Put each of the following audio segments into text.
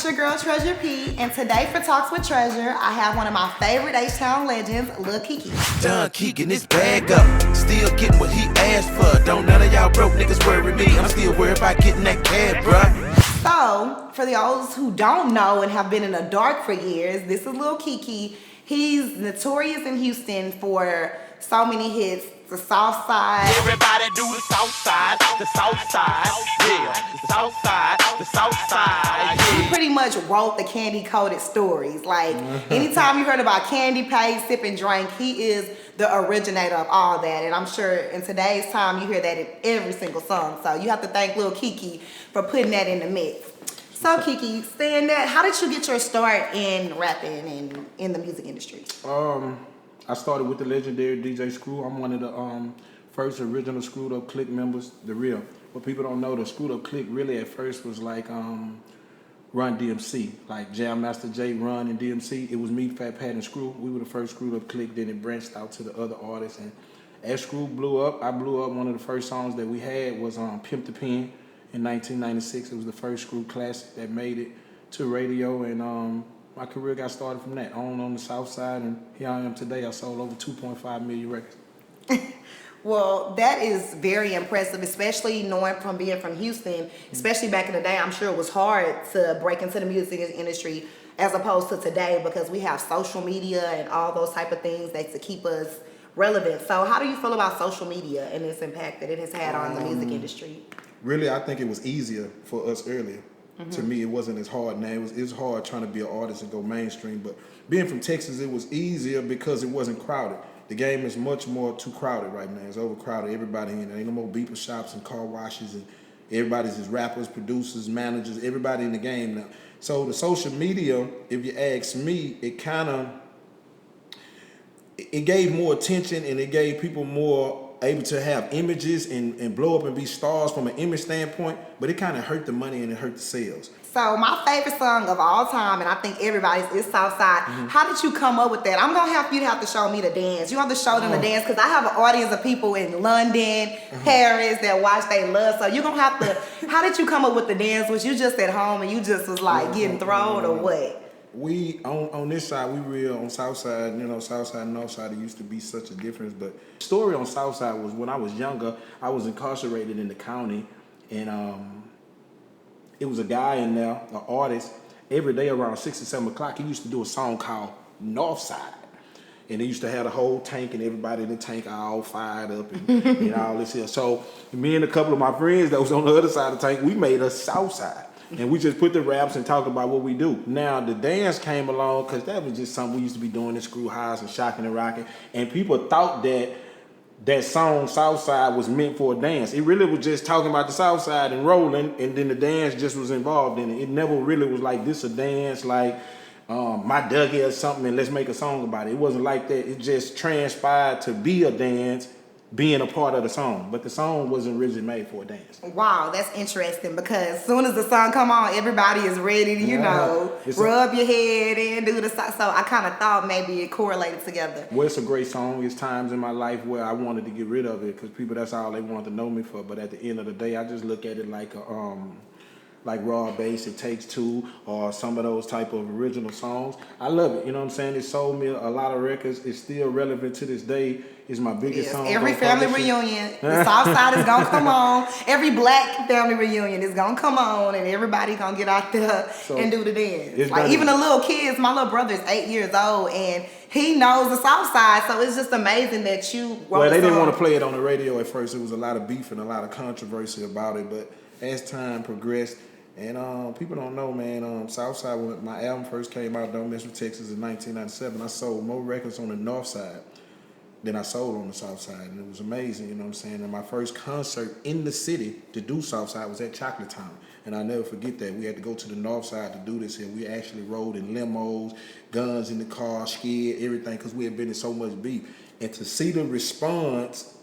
It's your girl Tresure P, and today for Talks with Tresure, I have one of my favorite H-Town legends, Lil Keke. Done keeping his bag up, still getting what he asked for. Don't none of y'all broke niggas worry me. I'm still worried about getting that cab, bruh. So, for those who don't know and have been in the dark for years, this is Lil Keke. He's notorious in Houston for so many hits. The Southside. Everybody do the Southside, the Southside, yeah, the Southside, the Southside, He yeah. pretty much wrote the candy-coated stories. Like, anytime you heard about candy, pay, sip, and drink, he is the originator of all that. And I'm sure in today's time, you hear that in every single song. So you have to thank Lil Keke for putting that in the mix. So Keke, saying that, how did you get your start in rapping and in the music industry? I started with the legendary DJ Screw. I'm one of the first original Screwed Up Click members, the real. What people don't know, the Screwed Up Click really at first was like Run DMC, like Jam Master Jay, Run, and DMC. It was me, Fat Pat, and Screw. We were the first Screwed Up Click. Then it branched out to the other artists. And as Screw blew up, I blew up. One of the first songs that we had was Pimp the Pen in 1996. It was the first Screw classic that made it to radio, and my career got started from that on the South Side, and here I am today. I sold over 2.5 million records. Well, that is very impressive, especially knowing from being from Houston, especially back in the day. I'm sure it was hard to break into the music industry as opposed to today because we have social media and all those type of things that to keep us relevant. So how do you feel about social media and its impact that it has had on the music industry? Really, I think it was easier for us earlier. To me, it wasn't as hard. Now, it was hard trying to be an artist and go mainstream, but being from Texas, it was easier because it wasn't crowded. The game is much more too crowded right now. It's overcrowded. Everybody in it. There ain't no more beeper shops and car washes, and everybody's just rappers, producers, managers, everybody in the game now. So the social media, if you ask me, it gave more attention, and it gave people more able to have images and blow up and be stars from an image standpoint, but it kind of hurt the money and it hurt the sales. So my favorite song of all time, and I think everybody's, is Southside. How did you come up with that? I'm gonna have you to have to show me the dance. You have to show them the dance because I have an audience of people in London, Paris that watch, they love. So you're gonna have to. How did you come up with the dance? Was you just at home and you just was like getting thrown or what? We on this side, we real on Southside, Southside and Northside, it used to be such a difference. But the story on Southside was when I was younger, I was incarcerated in the county, and it was a guy in there, an artist, every day around 6 or 7 o'clock, he used to do a song called Northside. And they used to have the whole tank and everybody in the tank all fired up and all this here. So me and a couple of my friends that was on the other side of the tank, we made a Southside. And we just put the raps and talked about what we do. Now, the dance came along because that was just something we used to be doing in Screw Highs and Shocking and Rocking. And people thought that song, Southside, was meant for a dance. It really was just talking about the Southside and rolling, and then the dance just was involved in it. It never really was like this a dance, like my Dougie or something, and let's make a song about it. It wasn't like that. It just transpired to be a dance, being a part of the song, but the song wasn't originally made for a dance. Wow, that's interesting because as soon as the song come on, everybody is ready to, rub your head and do the song. So I kind of thought maybe it correlated together. Well, it's a great song. There's times in my life where I wanted to get rid of it because people, that's all they wanted to know me for. But at the end of the day, I just look at it like like Raw Bass, It Takes Two, or some of those type of original songs. I love it. You know what I'm saying? It sold me a lot of records. It's still relevant to this day. It's my biggest song. Every family reunion, the Southside is gonna come on. Every black family reunion is gonna come on, and everybody gonna get out there and do the dance. Like even the little kids. My little brother is 8 years old, and he knows the Southside. So it's just amazing that you wrote Well, they didn't want song. to play it on the radio at first. It was a lot of beef and a lot of controversy about it. But as time progressed, and people don't know, man, Southside, when my album first came out, Don't Mess With Texas, in 1997, I sold more records on the North Side than I sold on the South Side, and it was amazing, you know what I'm saying? And my first concert in the city to do Southside was at Chocolate Town, and I'll never forget that. We had to go to the North Side to do this, and we actually rode in limos, guns in the car, scared, everything, because we had been in so much beef. And to see the response,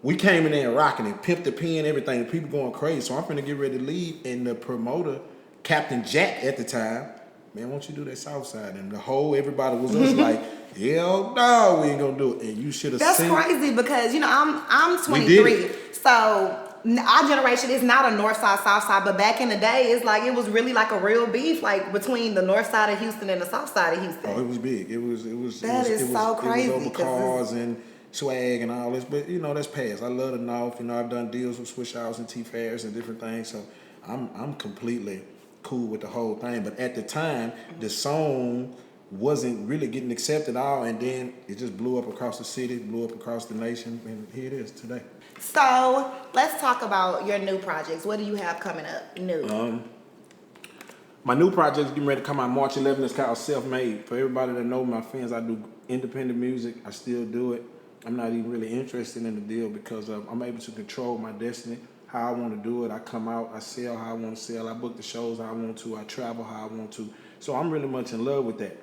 we came in there rocking it, Pimp the Pen, everything, and people going crazy. So I'm finna get ready to leave, and the promoter, Captain Jack at the time, man, won't you do that Southside? And everybody was just like, hell no, we ain't gonna do it. And you should have seen. That's crazy because I'm 23, so our generation is not a north side, south side, but back in the day, it's like it was really like a real beef, like between the north side of Houston and the south side of Houston. Oh, it was big. It was So crazy. It was over cars and swag and all this, but you know that's past. I love the North. You know, I've done deals with Swish House and T Fairs and different things, so I'm completely cool with the whole thing. But at the time, the song wasn't really getting accepted at all, and then it just blew up across the city, blew up across the nation, and here it is today. So let's talk about your new projects. What do you have coming up new? My new project is getting ready to come out March 11th. It's called Self-Made. For everybody that know my fans, I do independent music. I still do it. I'm not even really interested in the deal because I'm able to control my destiny, how I want to do it. I come out, I sell how I want to sell. I book the shows how I want to. I travel how I want to. So I'm really much in love with that.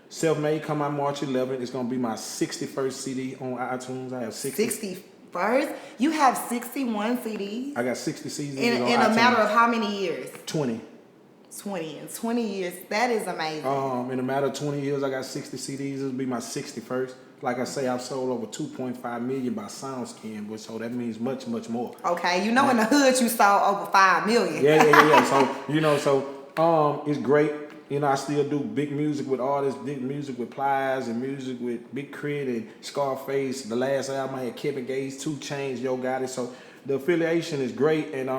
Self-Made come out March 11th. It's going to be my 61st CD on iTunes. I have 61st? You have 61 CDs? I got 60 CDs in on a iTunes. matter of how many years? 20. 20. In 20 years. That is amazing. In a matter of 20 years, I got 60 CDs. This will be my 61st. Like I say, I've sold over 2.5 million by SoundScan, but so that means much, much more. Okay, you know in the hood you sold over 5 million. Yeah. So, it's great. You know, I still do big music with artists, big music with Plies, and music with Big Crit and Scarface. The last album I had Kevin Gates, 2 Chainz, Yo Gotti. So the affiliation is great, and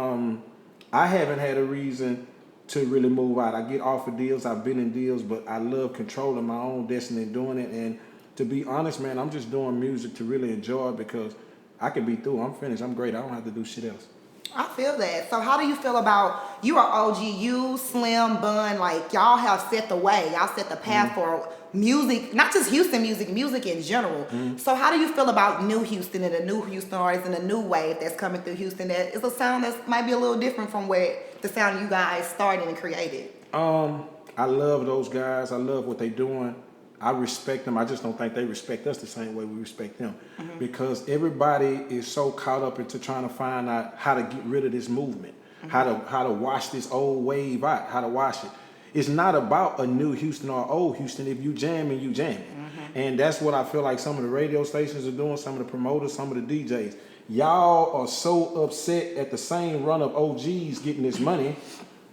I haven't had a reason to really move out. I get offered deals, I've been in deals, but I love controlling my own destiny and doing it. And to be honest, man, I'm just doing music to really enjoy it because I can be through. I'm finished. I'm great. I don't have to do shit else. I feel that. So how do you feel about, you are OG, you, Slim, Bun, like y'all have set the way. Y'all set the path for music, not just Houston music, music in general. So how do you feel about new Houston and the new Houston artists and the new wave that's coming through Houston that is a sound that might be a little different from where the sound you guys started and created? I love those guys. I love what they're doing. I respect them. I just don't think they respect us the same way we respect them. Because everybody is so caught up into trying to find out how to get rid of this movement, how to wash this old wave out, how to wash it. It's not about a new Houston or old Houston. If you jamming, you jamming. And that's what I feel like some of the radio stations are doing, some of the promoters, some of the DJs. Y'all are so upset at the same run of OGs getting this money.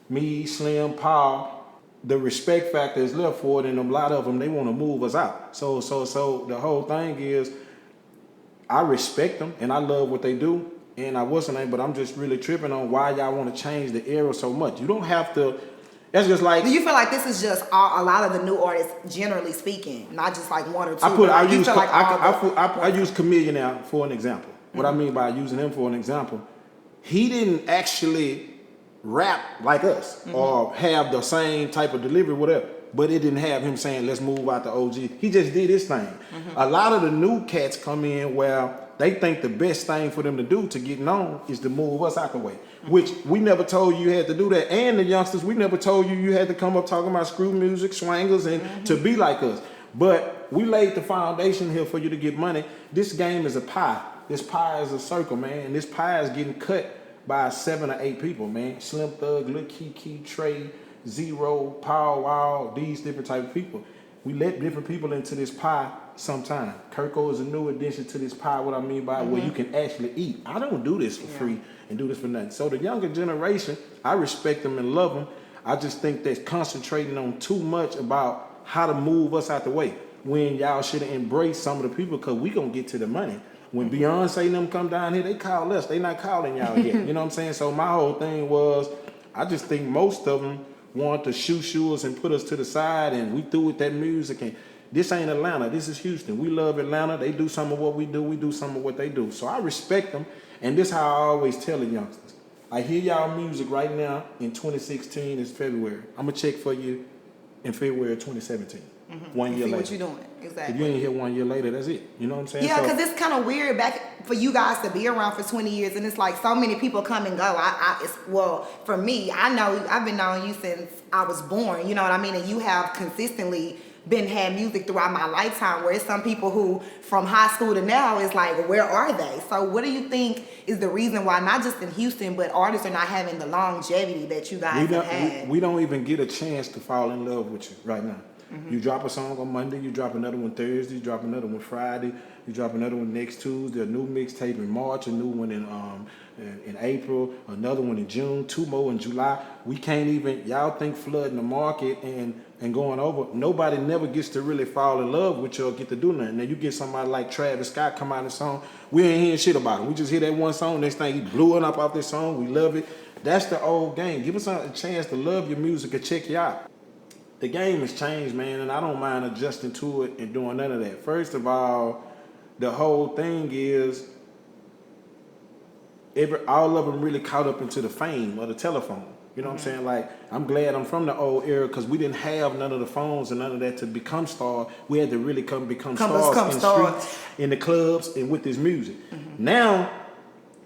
Me, Slim, Paul. The respect factor is left for it, and a lot of them, they want to move us out. So the whole thing is, I respect them, and I love what they do, and I wasn't, but I'm just really tripping on why y'all want to change the era so much. You don't have to, that's just like. Do you feel like this is just a lot of the new artists, generally speaking, not just like one or two? I use Chameleon now for an example. What I mean by using him for an example, he didn't actually rap like us or have the same type of delivery, whatever. But it didn't have him saying, let's move out the OG. He just did his thing. A lot of the new cats come in where they think the best thing for them to do to get known is to move us out the way, which we never told you had to do that. And the youngsters, we never told you had to come up talking about screw music, swangers, and to be like us. But we laid the foundation here for you to get money. This game is a pie. This pie is a circle, man. And this pie is getting cut by 7 or 8 people, man. Slim Thug, Lil Keke, Trey, Zero, Power Wow, these different type of people. We let different people into this pie sometime. Kirko is a new addition to this pie, what I mean by where you can actually eat. I don't do this for free and do this for nothing. So the younger generation, I respect them and love them. I just think they're concentrating on too much about how to move us out the way when y'all should have embraced some of the people because we gonna get to the money. When Beyonce and them come down here, they call us. They not calling y'all yet. You know what I'm saying? So my whole thing was, I just think most of them want to shoe us and put us to the side, and we through with that music. And this ain't Atlanta. This is Houston. We love Atlanta. They do some of what we do. We do some of what they do. So I respect them, and this is how I always tell the youngsters. I hear y'all music right now in 2016 is February. I'm going to check for you in February 2017. 1 year later. What you doing, exactly. If you ain't here 1 year later, that's it. You know what I'm saying? Yeah, because it's kind of weird back for you guys to be around for 20 years, and it's like so many people come and go. Well, for me, I know I've been knowing you since I was born. You know what I mean? And you have consistently had music throughout my lifetime. Where it's some people who, from high school to now, is like, where are they? So, what do you think is the reason why not just in Houston, but artists are not having the longevity that you guys have had? We don't even get a chance to fall in love with you right now. You drop a song on Monday, you drop another one Thursday, you drop another one Friday, you drop another one next Tuesday, a new mixtape in March, a new one in April, another one in June, 2 more in July. We can't even, y'all think flooding the market and going over. Nobody never gets to really fall in love with you or get to do nothing. Now you get somebody like Travis Scott come out of the song, we ain't hearing shit about him. We just hear that one song, next thing he blew it up off this song, we love it. That's the old game. Give us a chance to love your music and check you out. The game has changed, man, and I don't mind adjusting to it and doing none of that. First of all, the whole thing is all of them really caught up into the fame of the telephone. You know what I'm saying? Like, I'm glad I'm from the old era because we didn't have none of the phones and none of that to become stars. We had to really become stars in the streets, in the clubs, and with this music. Now,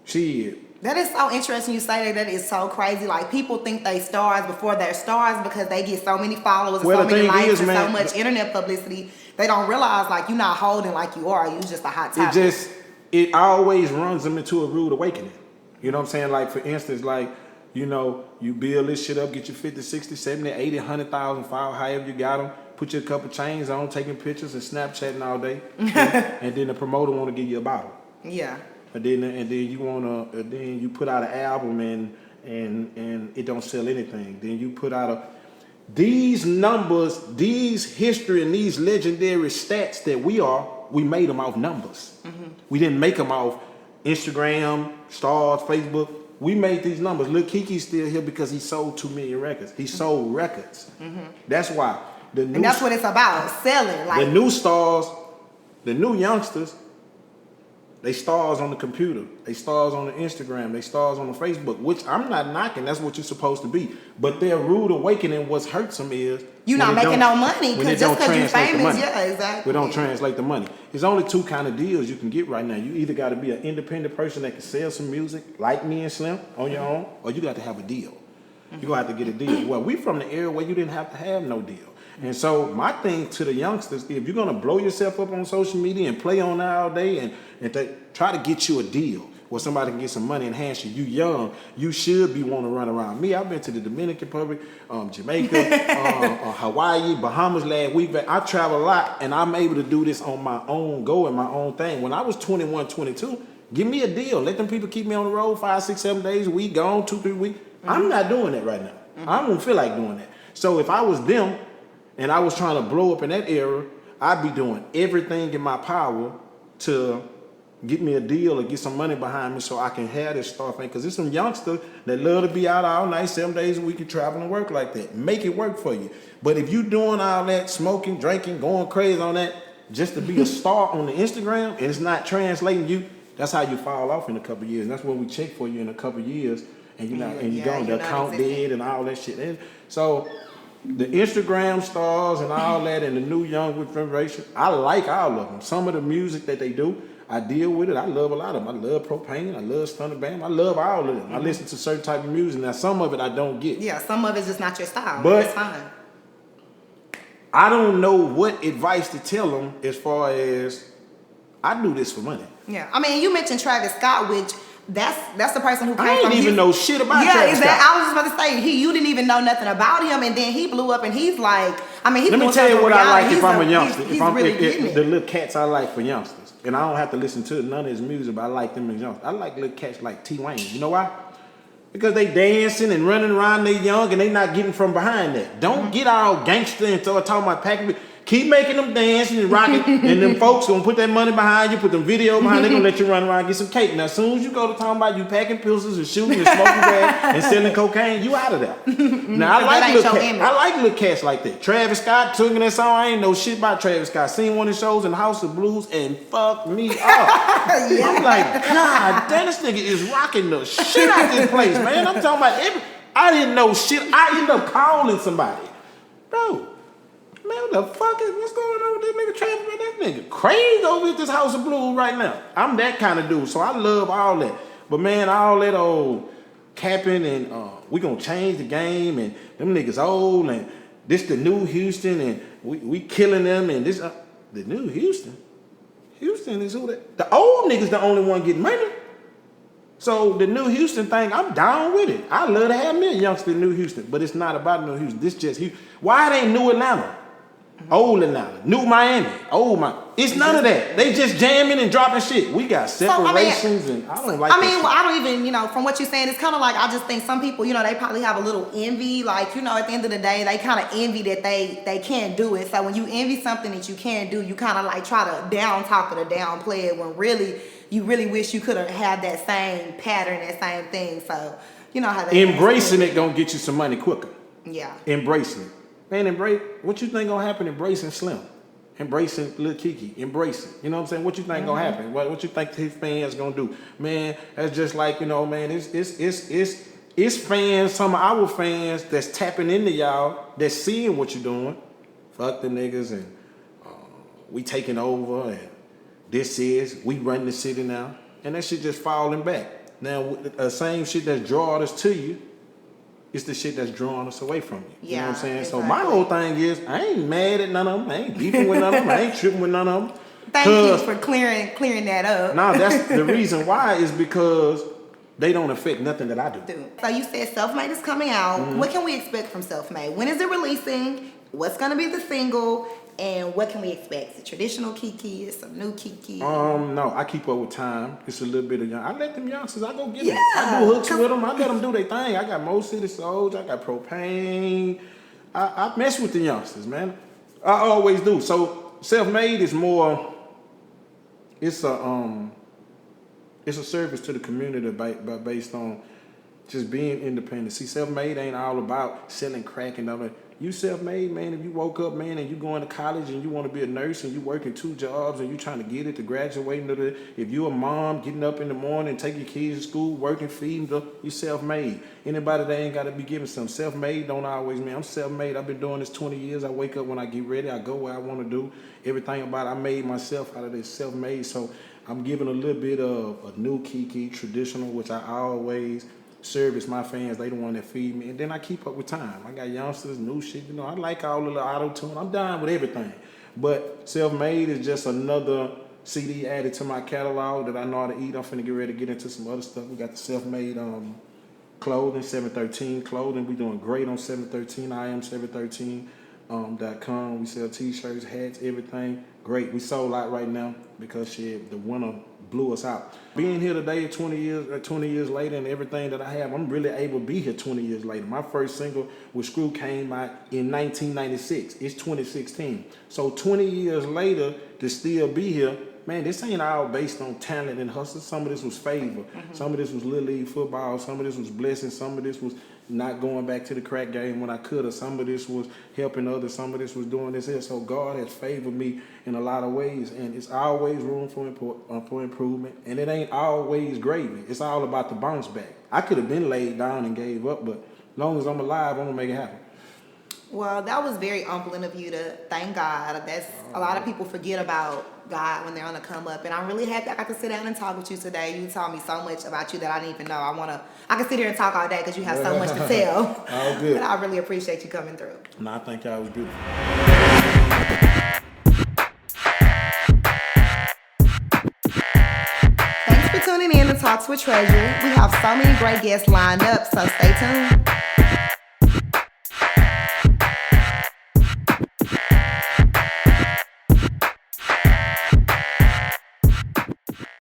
shit. That is so interesting you say that. That is so crazy. Like, people think they stars before they're stars because they get so many followers and so many likes and so much internet publicity. They don't realize, like, you're not holding like you are. You're just a hot topic. It always runs them into a rude awakening. You know what I'm saying? Like, for instance, like, you know, you build this shit up, get you 50, 60, 70, 80, 100,000 followers, however you got them. Put your couple chains on, taking pictures and Snapchatting all day. And then the promoter want to give you a bottle. Yeah. And then you put out an album and it don't sell anything. Then you put out these numbers, these history and these legendary stats that we made them off numbers. We didn't make them off Instagram, stars, Facebook. We made these numbers. Lil Keke's still here because he sold 2 million records. He sold records. That's why. And that's what it's about, selling. Like, the new stars, the new youngsters, they stars on the computer. They stars on the Instagram. They stars on the Facebook, which I'm not knocking. That's what you're supposed to be. But their rude awakening, what hurts them is you're not making no money because just because you're famous, yeah, exactly. We don't translate the money. There's only 2 kind of deals you can get right now. You either got to be an independent person that can sell some music, like me and Slim, on your own, or you got to have a deal. You're going to have to get a deal. Well, we from the era where you didn't have to have no deal. And so my thing to the youngsters, if you're going to blow yourself up on social media and play on that all day and try to get you a deal where somebody can get some money and hand you young, you should be wanting to run around. Me, I've been to the Dominican Republic, Jamaica, Hawaii, Bahamas last week. I travel a lot, and I'm able to do this on my own go and my own thing. When I was 21, 22, give me a deal. Let them people keep me on the road 5, 6, 7 days a week, gone 2, 3 weeks. I'm not doing that right now. I don't feel like doing that. So if I was them, and I was trying to blow up in that era, I'd be doing everything in my power to get me a deal or get some money behind me so I can have this star thing. Because there's some youngsters that love to be out all night, 7 days a week and travel and work like that. Make it work for you. But if you doing all that, smoking, drinking, going crazy on that, just to be a star on the Instagram, and it's not translating you, that's how you fall off in a couple of years. And that's when we check for you in a couple of years, and you're gone, the account dead and all that shit. And so the Instagram stars and all that and the new young generation, I like all of them. Some of the music that they do, I deal with it. I love a lot of them. I love Propane. I love Stunner Bam. I love all of them. I listen to certain type of music. Now, some of it I don't get. Yeah, some of it's just not your style. But it's fine. I don't know what advice to tell them as far as I do this for money. Yeah, I mean, you mentioned Travis Scott, which that's the person who came I didn't even know shit about Travis Scott. I was just about to say, you didn't even know nothing about him, and then he blew up, and he's like, I mean, he's let me tell you what I like if I'm a youngster. He's really the little cats I like for youngsters, and I don't have to listen to none of his music, but I like them as youngsters. I like little cats like T Wayne. You know why? Because they dancing and running around, they young, and they not getting from behind that. Don't get all gangster and start talking about packing. Keep making them dancing and rocking, and them folks gonna put that money behind you, put them video behind. They gonna let you run around and get some cake. Now, as soon as you go to talking about you packing pistols and shooting and smoking gas and selling cocaine, you out of there. Now, I like little cats like that. Travis Scott took in that song. I ain't know shit about Travis Scott. Seen one of his shows in House of Blues and fucked me up. I'm like, God damn, this nigga is rocking the shit out this place, man. I'm talking about I didn't know shit. I ended up calling somebody, bro. Man, what the fuck what's going on with this nigga Travis? Man, that nigga crazy over at this House of Blues right now. I'm that kind of dude, so I love all that. But man, all that old capping and we gonna change the game and them niggas old and this the new Houston and we killing them and this the new Houston. Houston is who that the old niggas the only one getting money. So the new Houston thing, I'm down with it. I love to have me a youngster in New Houston, but it's not about New Houston. This just Houston. Why it ain't New Atlanta? Old Atlanta, New Miami, old Miami. It's none of that. They just jamming and dropping shit. We got separations and I don't like that shit. Well, I don't even, from what you're saying, it's kind of like, I just think some people, they probably have a little envy. Like, at the end of the day, they kind of envy that they can't do it. So when you envy something that you can't do, you kind of like try to down talk it or downplay it when really, you really wish you could have had that same pattern, that same thing. So, how they embracing it gonna get you some money quicker. Yeah. Embracing it. Man, embrace. What you think gonna happen embracing Slim? Embracing Lil Keke. Embrace it. You know what I'm saying? What you think gonna happen? What you think his fans gonna do? Man, that's just like, man, it's fans, some of our fans that's tapping into y'all, that's seeing what you're doing. Fuck the niggas and we taking over and we run the city now. And that shit just falling back. Now, the same shit that's drawing us to you, it's the shit that's drawing us away from you. You know what I'm saying? Exactly. So my whole thing is, I ain't mad at none of them. I ain't beefing with none of them. I ain't tripping with none of them. Thank you for clearing that up. Nah, that's the reason why is because they don't affect nothing that I do. So you said Self-Made is coming out. Mm-hmm. What can we expect from Self-Made? When is it releasing? What's gonna be the single? And what can we expect? The traditional Keke? Is some new Keke? No, I keep up with time. It's a little bit of young. I let them youngsters, I go get them. I do hooks with them. I let them do their thing. I got Mo City Souls. I got Propane. I mess with the youngsters, man. I always do. So Self-Made is more, it's a service to the community based on just being independent. See, Self-Made ain't all about selling crack and all that. You self-made, man. If you woke up, man, and you going to college and you want to be a nurse and you working 2 jobs and you trying to get it to graduate into the, if you a mom getting up in the morning, take your kids to school, working, feeding them, you self-made. Anybody that ain't got to be giving some self-made don't always mean I'm self-made. I've been doing this 20 years. I wake up when I get ready. I go where I want to do. Everything about it, I made myself out of this self-made. So I'm giving a little bit of a new Keke, traditional, which I always service my fans. They the one that feed me, and then I keep up with time. I got youngsters, new shit. I like all the little auto tune. I'm down with everything. But Self-Made is just another CD added to my catalog that I know how to eat. I'm finna get ready to get into some other stuff. We got the Self-Made clothing, 713 clothing. We doing great on 713. I am 713.com. We sell t-shirts, hats, everything. Great. We sold out right now because shit, the winter blew us out. Being here today 20 years later and everything that I have, I'm really able to be here 20 years later. My first single with Screw came out in 1996. It's 2016. So 20 years later to still be here, man, this ain't all based on talent and hustle. Some of this was favor. Some of this was Little League football. Some of this was blessing. Some of this was not going back to the crack game when I could have. Some of this was helping others. Some of this was doing this here. So God has favored me in a lot of ways, and it's always room for improvement, and it ain't always gravy. It's all about the bounce back. I could have been laid down and gave up, but as long as I'm alive, I'm going to make it happen. Well, that was very humbling of you to thank God. That's a lot of people forget about God when they're on the come up, and I'm really happy I got to sit down and talk with you today. You taught me so much about you that I didn't even know. I can sit here and talk all day because you have so much to tell. All good. But I really appreciate you coming through. No, I think y'all was beautiful. Thanks for tuning in to Talks with Tresure. We have so many great guests lined up, so stay tuned.